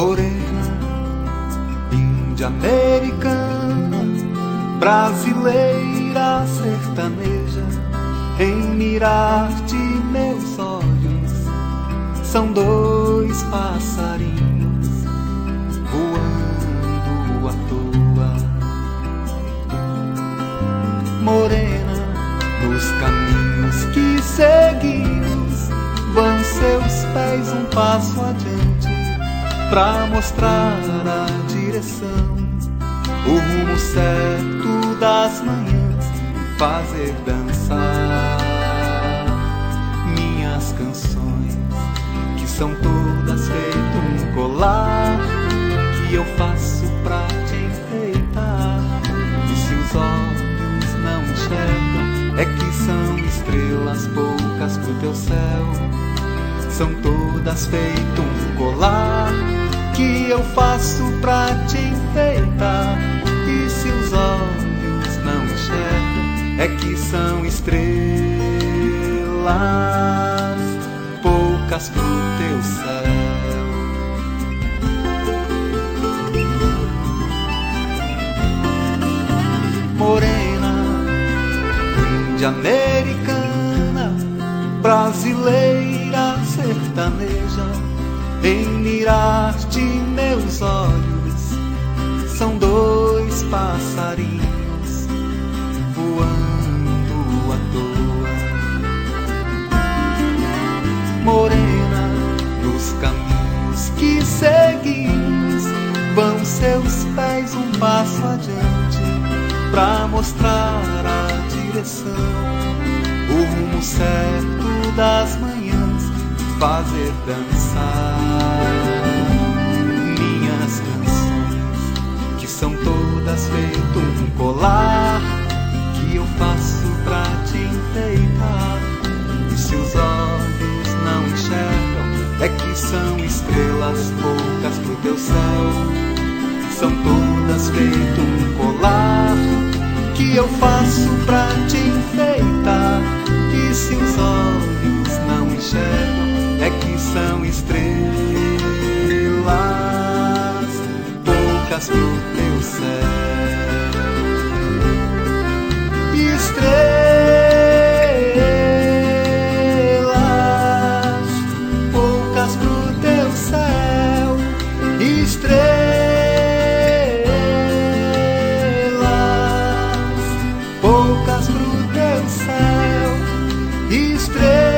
Morena, índia americana, brasileira sertaneja, em mirar-te meus olhos são dois passarinhos voando à toa. Morena, nos caminhos que seguimos vão seus pés um passo adiante pra mostrar a direção, o rumo certo das manhãs e fazer dançar minhas canções, que são todas feito um colar que eu faço pra te enfeitar. E se os olhos não enxergam, é que são estrelas poucas pro teu céu. São todas feito um colar que eu faço pra te enfeitar. E se os olhos não enxergam, é que são estrelas poucas pro teu céu. Morena, índia americana, brasileira sertaneja, em mirar-te meus olhos são dois passarinhos voando à toa. Morena, nos caminhos que seguimos vão seus pés um passo adiante pra mostrar a direção, o rumo certo das manhãs e fazer dançar minhas canções, que são todas feito um colar que eu faço pra te enfeitar. E se os olhos não enxergam, é que são estrelas poucas pro teu céu. São todas feito um colar que eu faço pra te enfeitar. E se os olhos não enxergam, é que são estrelas poucas pro teu céu. Estrelas poucas pro teu céu. Estrelas poucas pro teu céu. Estrelas